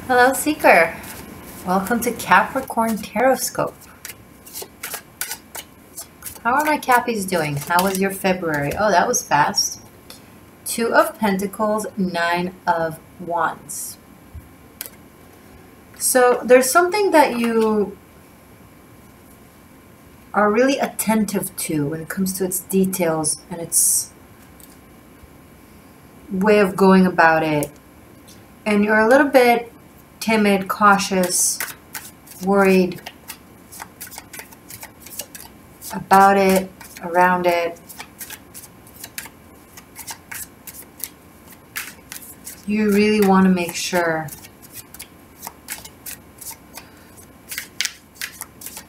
Hello, Seeker. Welcome to Capricorn Taroscope. How are my Cappies doing? How was your February? Oh, that was fast. 2 of Pentacles, 9 of Wands. So there's something that you are really attentive to when it comes to its details and its way of going about it. And you're a little bit timid, cautious, worried about it, around it. You really want to make sure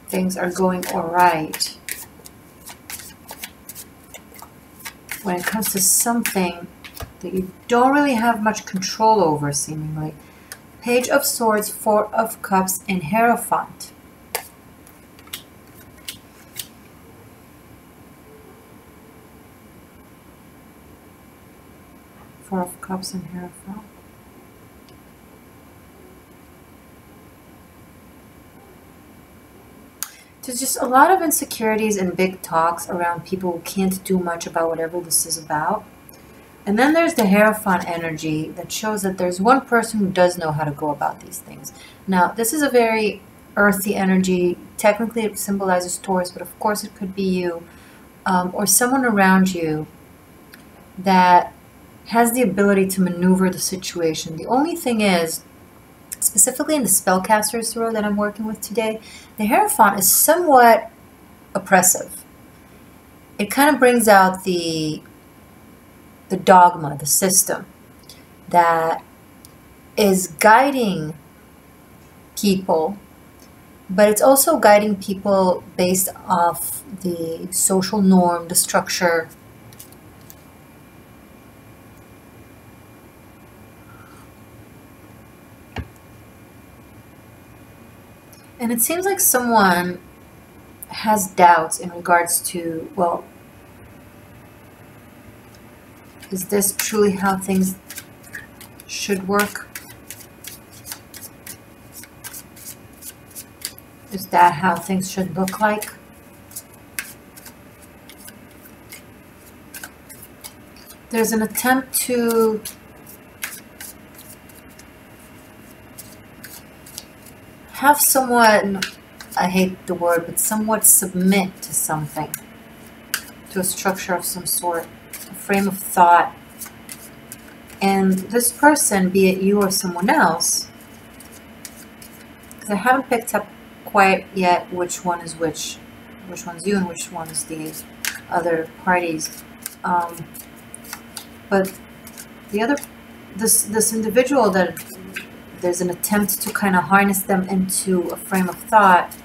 things are going all right when it comes to something that you don't really have much control over, seemingly. Page of Swords, 4 of Cups, and Hierophant. Four of Cups and Hierophant. There's just a lot of insecurities and big talks around people who can't do much about whatever this is about. And then there's the Hierophant energy that shows that there's one person who does know how to go about these things. Now, this is a very earthy energy. Technically, it symbolizes Taurus, but of course it could be you or someone around you that has the ability to maneuver the situation. The only thing is, specifically in the Spellcasters tarot that I'm working with today, the Hierophant is somewhat oppressive. It kind of brings out the dogma, the system that is guiding people, but it's also guiding people based off the social norm, the structure. And it seems like someone has doubts in regards to, well, is this truly how things should work? Is that how things should look like? There's an attempt to have somewhat, I hate the word, but somewhat submit to something, to a structure of some sort, a frame of thought. And this person, be it you or someone else, because I haven't picked up quite yet which one is which one's you and which one is the other parties. But the other, this individual that there's an attempt to kind of harness them into a frame of thought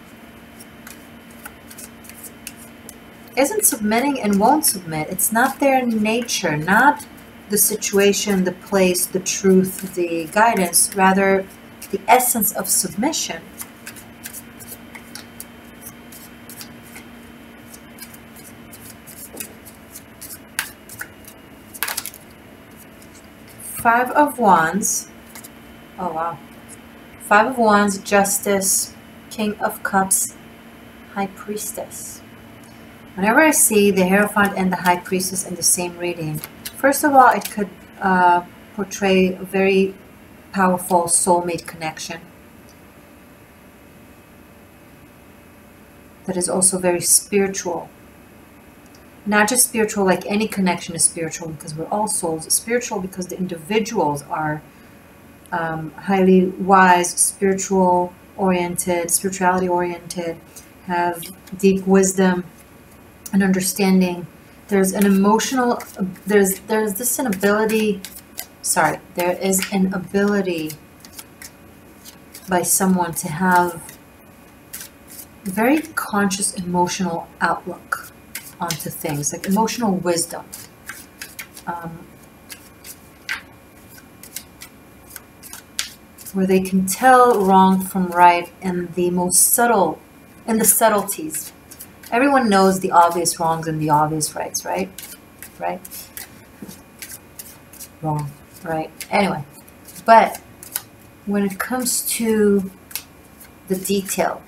isn't submitting and won't submit. It's not their nature, not the situation, the place, the truth, the guidance, rather the essence of submission. Five of Wands. Oh, wow. 5 of Wands, Justice, King of Cups, High Priestess. Whenever I see the Hierophant and the High Priestess in the same reading, first of all, it could portray a very powerful soulmate connection that is also very spiritual. Not just spiritual like any connection is spiritual because we're all souls. It's spiritual because the individuals are highly wise, spirituality oriented, have deep wisdom and understanding. There's an emotional, there is an ability by someone to have a very conscious emotional outlook onto things, like emotional wisdom. Where they can tell wrong from right in the most subtle, in the subtleties. Everyone knows the obvious wrongs and the obvious rights, right? Right? Wrong, right? Anyway, but when it comes to the detail,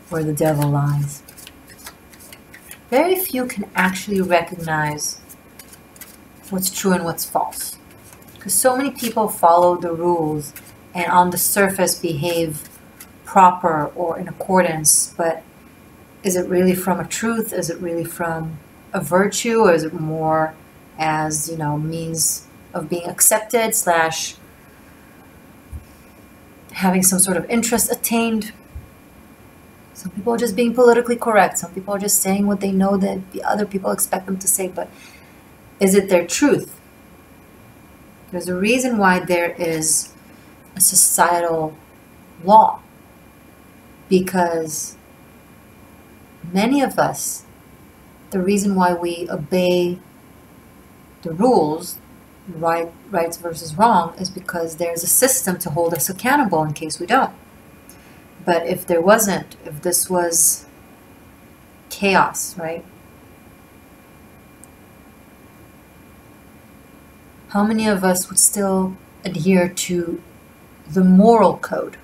where the devil lies, very few can actually recognize what's true and what's false. Because so many people follow the rules and on the surface behave proper or in accordance, but is it really from a truth? Is it really from a virtue? Or is it more as, you know, means of being accepted slash having some sort of interest attained? Some people are just being politically correct. Some people are just saying what they know that the other people expect them to say, but is it their truth? There's a reason why there is a societal law, because many of us, the reason why we obey the rules, rights versus wrong, is because there's a system to hold us accountable in case we don't. But if there wasn't, if this was chaos, right? How many of us would still adhere to the moral code,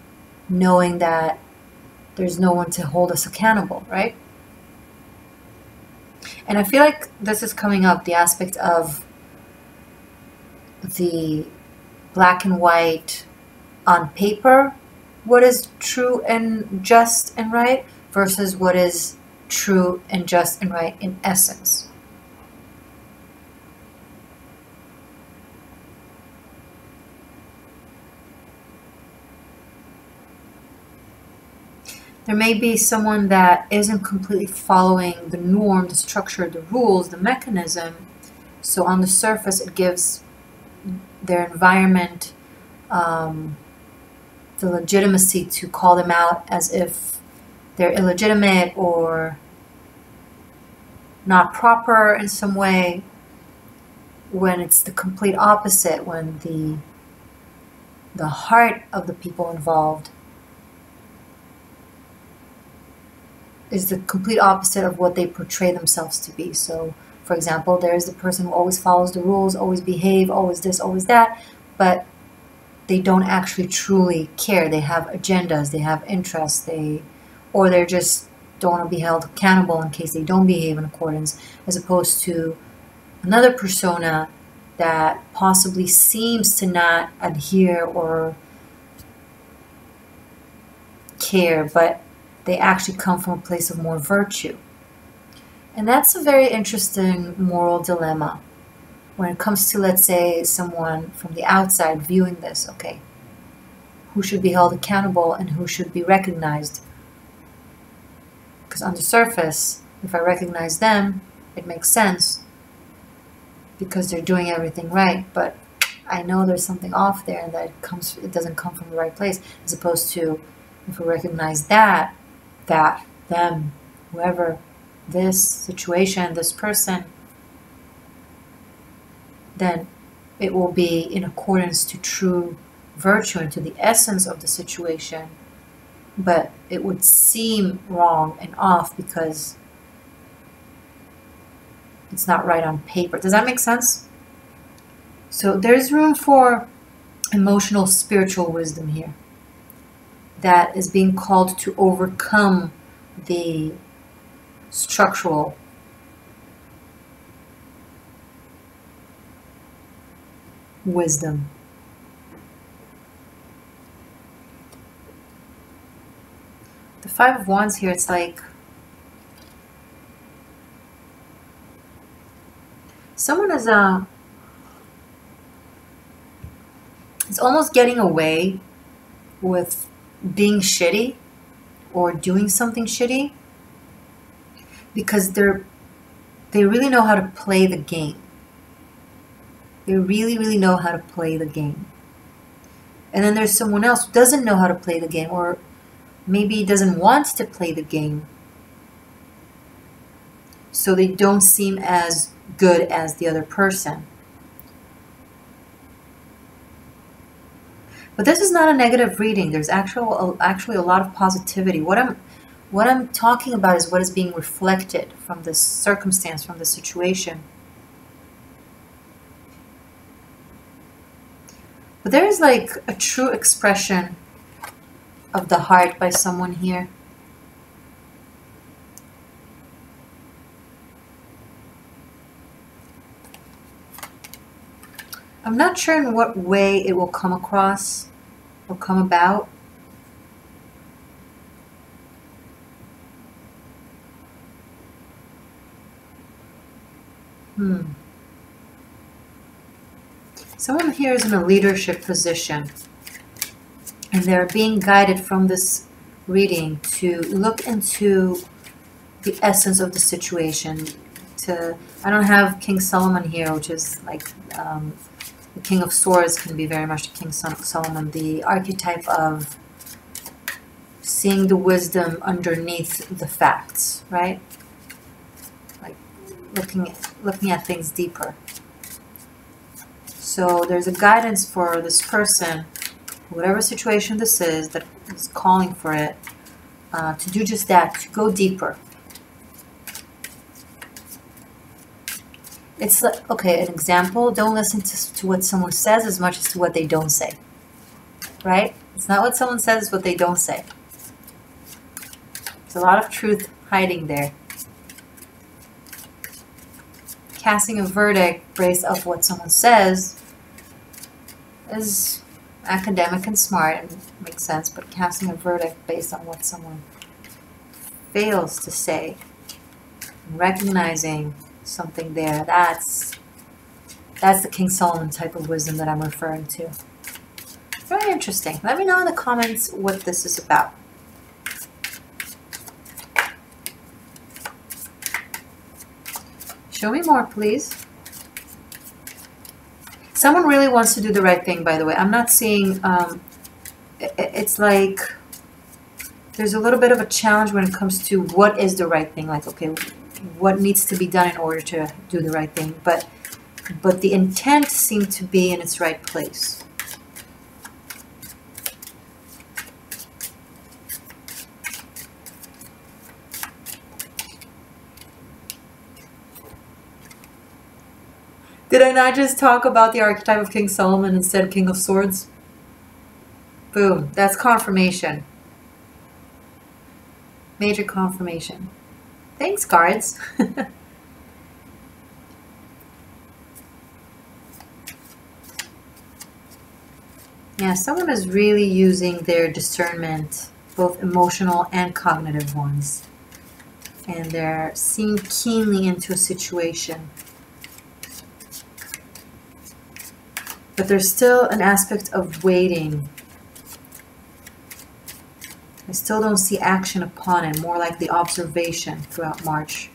knowing that there's no one to hold us accountable, right? And I feel like this is coming up, the aspect of the black and white on paper, what is true and just and right, versus what is true and just and right in essence. There may be someone that isn't completely following the norm, the structure, the rules, the mechanism. So on the surface, it gives their environment the legitimacy to call them out as if they're illegitimate or not proper in some way, when it's the complete opposite, when the heart of the people involved is the complete opposite of what they portray themselves to be. So, for example, there's the person who always follows the rules, always behave, always this, always that, but they don't actually truly care. They have agendas, they have interests, or they're just don't want to be held accountable in case they don't behave in accordance, as opposed to another persona that possibly seems to not adhere or care, but they actually come from a place of more virtue. And that's a very interesting moral dilemma when it comes to, let's say, someone from the outside viewing this. Okay, who should be held accountable and who should be recognized? Because on the surface, if I recognize them, it makes sense because they're doing everything right, but I know there's something off there, and that it doesn't come from the right place, as opposed to if we recognize that them, whoever, this situation, this person, then it will be in accordance to true virtue and to the essence of the situation. But it would seem wrong and off because it's not right on paper. Does that make sense? So there's room for emotional, spiritual wisdom here that is being called to overcome the structural wisdom. The Five of Wands here, it's like someone is it's almost getting away with being shitty or doing something shitty because they really know how to play the game. They really, really know how to play the game. And then there's someone else who doesn't know how to play the game, or maybe doesn't want to play the game. So they don't seem as good as the other person. But this is not a negative reading. There's actually a lot of positivity. What I'm talking about is what is being reflected from this circumstance, from this situation. But there is like a true expression of the heart by someone here. I'm not sure in what way it will come across or come about. Someone here is in a leadership position, and they're being guided from this reading to look into the essence of the situation. I don't have King Solomon here, which is like the King of Swords can be very much King Solomon, the archetype of seeing the wisdom underneath the facts, right? Like looking at things deeper. So there's a guidance for this person, whatever situation this is that is calling for it, to do just that, to go deeper. It's like, okay, an example, don't listen to what someone says as much as to what they don't say, right? It's not what someone says, it's what they don't say. There's a lot of truth hiding there. Casting a verdict based off what someone says is academic and smart and makes sense, but casting a verdict based on what someone fails to say, recognizing something there, that's the King Solomon type of wisdom that I'm referring to. Very interesting. Let me know in the comments what this is about. Show me more, please. Someone really wants to do the right thing, by the way. I'm not seeing, it's like there's a little bit of a challenge when it comes to what is the right thing. Like, okay, what needs to be done in order to do the right thing, but the intent seemed to be in its right place. Did I not just talk about the archetype of King Solomon instead of King of Swords? Boom, that's confirmation. Major confirmation. Thanks, cards. Yeah, someone is really using their discernment, both emotional and cognitive ones. And they're seeing keenly into a situation. But there's still an aspect of waiting. I still don't see action upon it, more like the observation throughout March.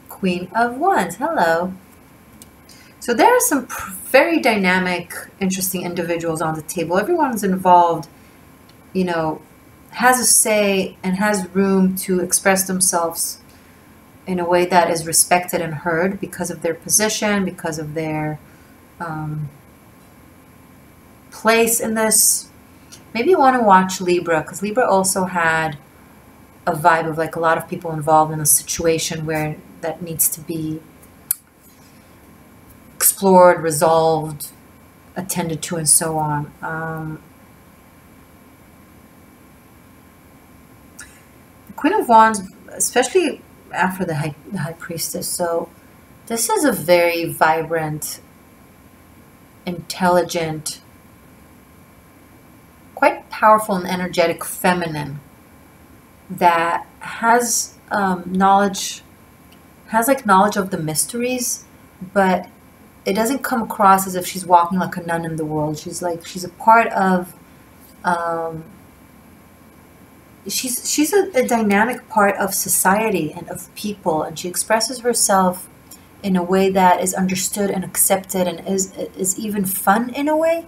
Queen of Wands, hello. So there are some very dynamic, interesting individuals on the table. Everyone's involved, you know, has a say and has room to express themselves in a way that is respected and heard because of their position, because of their place in this. Maybe you want to watch Libra, because Libra also had a vibe of like a lot of people involved in a situation where that needs to be explored, resolved, attended to, and so on. The Queen of Wands, especially after the High Priestess, so this is a very vibrant, intelligent, quite powerful and energetic feminine that has knowledge of the mysteries, but it doesn't come across as if she's walking like a nun in the world. She's a part of she's a dynamic part of society and of people, and she expresses herself in a way that is understood and accepted and is even fun in a way.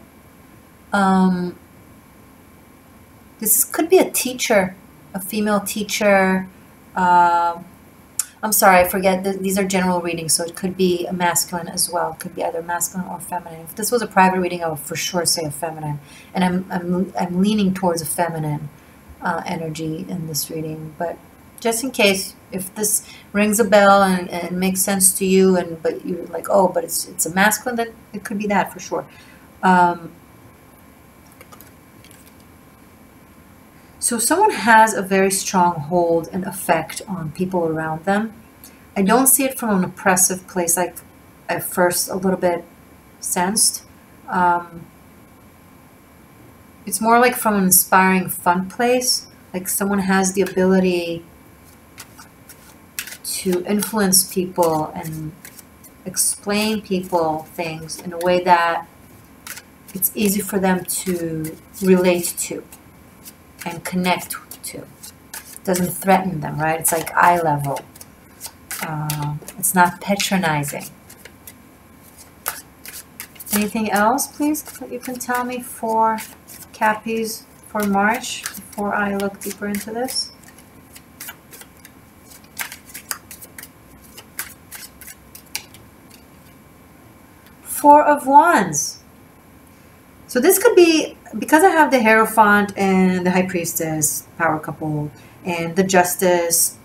This could be a teacher, a female teacher. I'm sorry, I forget. These are general readings, so it could be a masculine as well. It could be either masculine or feminine. If this was a private reading, I would for sure say a feminine, and I'm leaning towards a feminine. energy in this reading. But just in case, if this rings a bell and makes sense to you, but you're like, oh, but it's a masculine, then it could be that for sure. So someone has a very strong hold and effect on people around them. I don't see it from an oppressive place like I first a little bit sensed. It's more like from an inspiring, fun place. Like someone has the ability to influence people and explain people things in a way that it's easy for them to relate to and connect to. It doesn't threaten them, right? It's like eye level. It's not patronizing. Anything else, please, that you can tell me for Cappies for March before I look deeper into this? Four of Wands. So this could be, because I have the Hierophant and the High Priestess, Power Couple, and the Justice,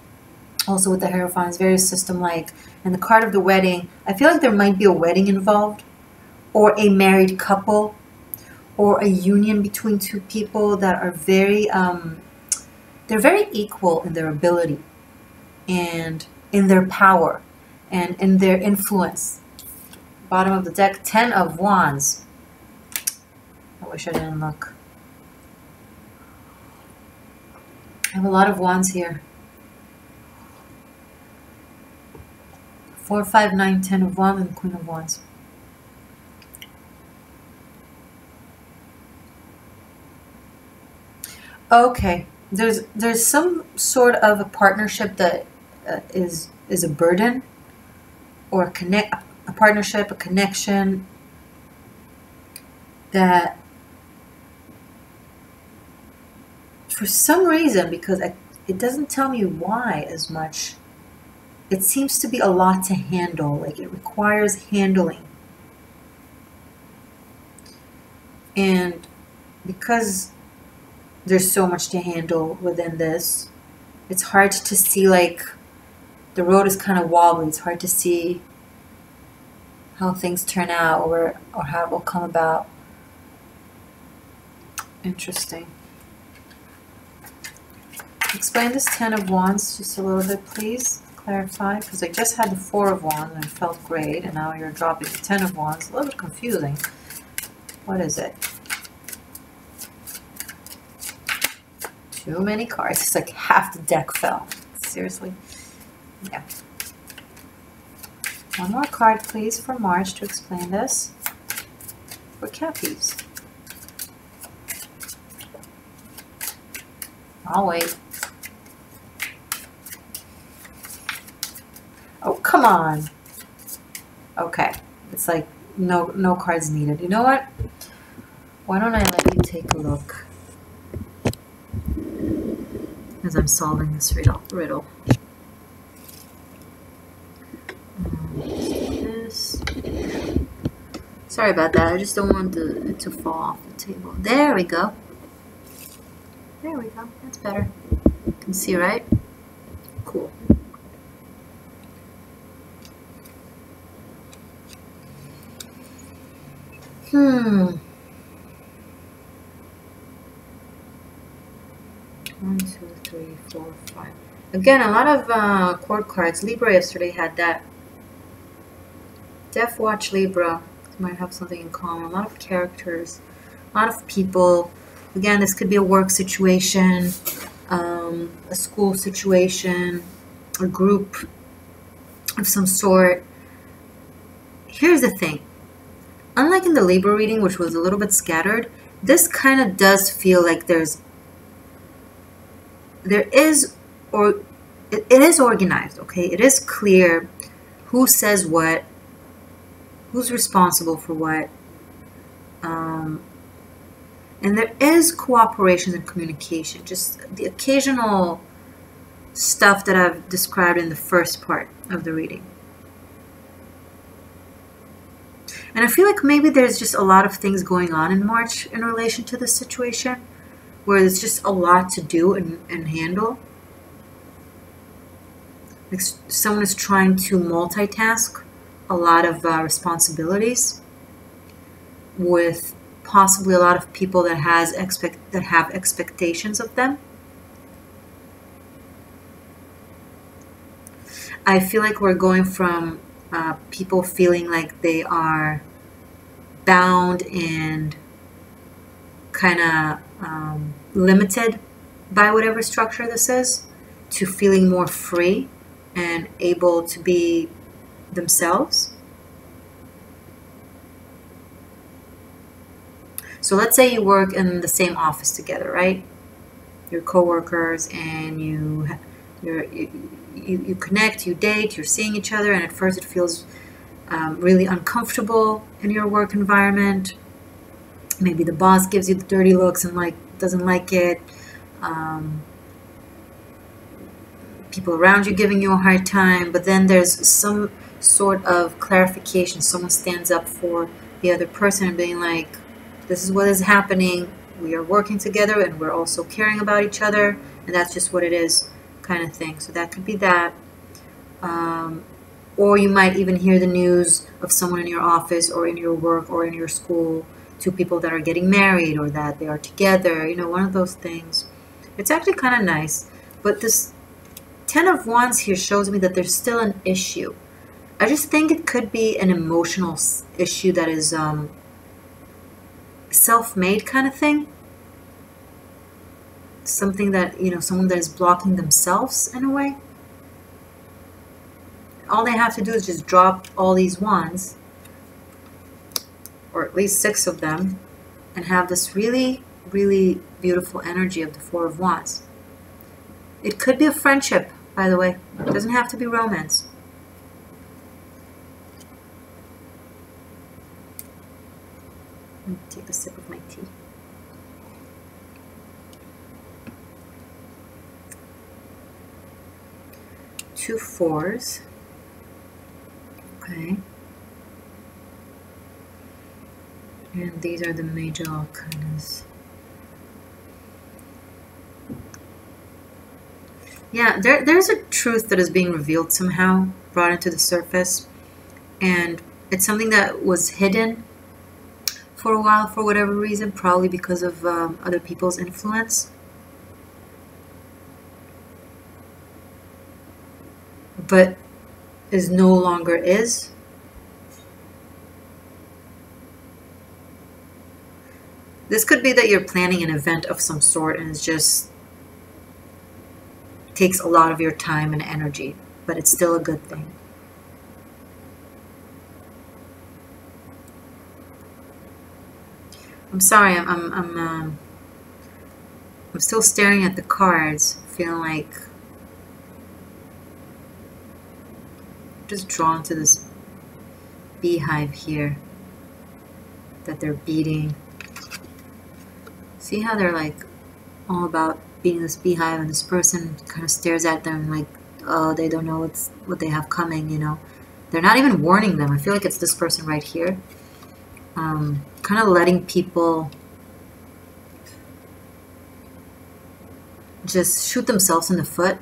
also with the Hierophant, is very system-like, and the card of the wedding, I feel like there might be a wedding involved, or a married couple, or a union between two people that are very, they're very equal in their ability, and in their power, and in their influence. Bottom of the deck, 10 of Wands. I wish I didn't look. I have a lot of Wands here. 4, 5, 9, 10 of Wands, and Queen of Wands. Okay, there's some sort of a partnership that is a burden, or a partnership, a connection that for some reason, because it doesn't tell me why as much, it seems to be a lot to handle, like it requires handling. And because there's so much to handle within this, it's hard to see, like, the road is kind of wobbly. It's hard to see how things turn out, or how it will come about. Interesting. Explain this 10 of Wands just a little bit, please. Clarify, because I just had the 4 of Wands and it felt great, and now you're dropping the 10 of Wands. A little bit confusing. What is it? Too many cards. It's like half the deck fell. Seriously? Yeah. One more card, please, for March to explain this. For Cappies. I'll wait. Oh, come on. Okay. It's like no cards needed. You know what? Why don't I let you take a look as I'm solving this riddle. This. Sorry about that. I just don't want it to fall off the table. There we go. There we go. That's better. You can see, right? Cool. One, 2, 3, 4, 5. Again, a lot of court cards. Libra yesterday had that. Death Watch Libra. You might have something in common. A lot of characters. A lot of people. Again, this could be a work situation, a school situation, a group of some sort. Here's the thing. Unlike in the Libra reading, which was a little bit scattered, this kind of does feel like it is organized, okay? It is clear who says what, who's responsible for what, and there is cooperation and communication, just the occasional stuff that I've described in the first part of the reading. And I feel like maybe there's just a lot of things going on in March in relation to this situation. where there's just a lot to do and handle. Like someone is trying to multitask a lot of responsibilities with possibly a lot of people that have expectations of them. I feel like we're going from people feeling like they are bound and kind of limited by whatever structure this is, to feeling more free and able to be themselves. So let's say you work in the same office together, right? You're co-workers, and you connect, you date, you're seeing each other, and at first it feels really uncomfortable in your work environment. Maybe the boss gives you the dirty looks and doesn't like it. People around you giving you a hard time, but then there's some sort of clarification. Someone stands up for the other person and being like, this is what is happening. We are working together, and we're also caring about each other, and that's just what it is, kind of thing. So that could be that. Or you might even hear the news of someone in your office or in your work or in your school, two people that are getting married or that they are together, you know, one of those things. It's actually kind of nice. But this 10 of Wands here shows me that there's still an issue. I just think it could be an emotional issue that is self-made kind of thing. Something that, you know, someone that is blocking themselves in a way. All they have to do is just drop all these wands, or at least 6 of them, and have this really, really beautiful energy of the 4 of Wands. It could be a friendship, by the way. It doesn't have to be romance. Let me take a sip of my tea. Two 4s. Okay. And these are the major arcanas. Yeah, there's a truth that is being revealed somehow, brought into the surface. And it's something that was hidden for a while for whatever reason, probably because of other people's influence. But is no longer is. This could be that you're planning an event of some sort and it's just takes a lot of your time and energy, but it's still a good thing. I'm sorry, I'm still staring at the cards, feeling like just drawn to this beehive here that they're beating. See how they're like all about beating this beehive, and this person kind of stares at them like, oh, they don't know what they have coming, you know. They're not even warning them. I feel like it's this person right here. Kind of letting people just shoot themselves in the foot.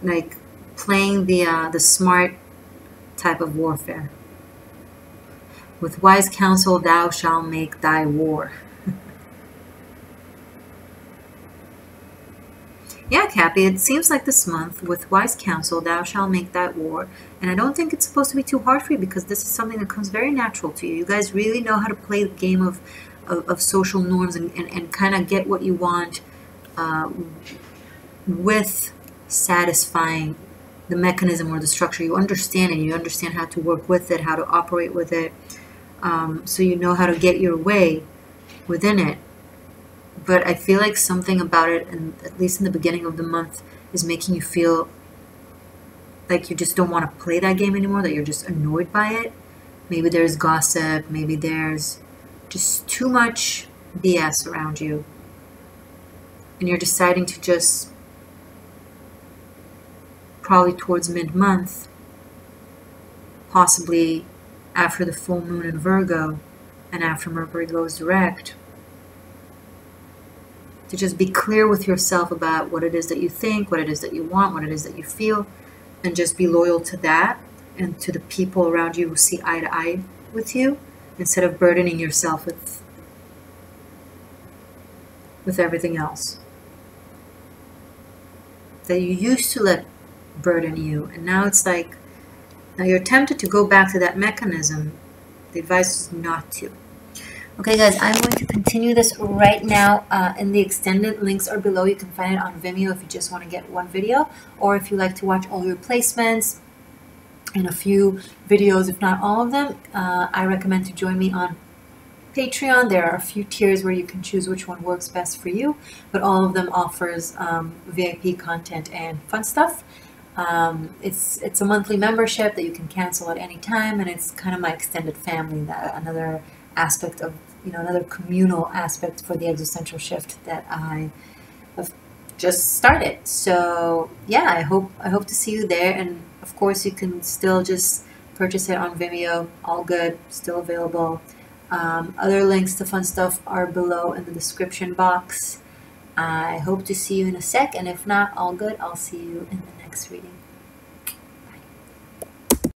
Like playing the smart type of warfare. With wise counsel thou shalt make thy war. Yeah, Cappy, it seems like this month, with wise counsel thou shalt make thy war. And I don't think it's supposed to be too hard for you, because this is something that comes very natural to you. You guys really know how to play the game of social norms and kind of get what you want with satisfying the mechanism or the structure. You understand it. You understand how to work with it, how to operate with it. So you know how to get your way within it. But I feel like something about it, and at least in the beginning of the month, is making you feel like you just don't want to play that game anymore, that you're just annoyed by it. Maybe there's gossip, maybe there's just too much BS around you. And you're deciding to just, probably towards mid-month, possibly after the full moon in Virgo, and after Mercury goes direct, to just be clear with yourself about what it is that you think, what it is that you want, what it is that you feel, and just be loyal to that and to the people around you who see eye to eye with you, instead of burdening yourself with everything else that you used to let burden you. And now it's like, now you're tempted to go back to that mechanism. The advice is not to. Okay guys, I'm going to continue this right now in the extended. Links are below. You can find it on Vimeo if you just want to get one video, or if you like to watch all your placements and a few videos, if not all of them, I recommend to join me on Patreon. There are a few tiers where you can choose which one works best for you, but all of them offers VIP content and fun stuff. It's a monthly membership that you can cancel at any time, and it's kind of my extended family, that another aspect of, you know, another communal aspect for the existential shift that I have just started. So yeah, I hope to see you there, and of course you can still just purchase it on Vimeo. All good, still available. Other links to fun stuff are below in the description box. I hope to see you in a sec, and if not, all good. I'll see you in the next reading.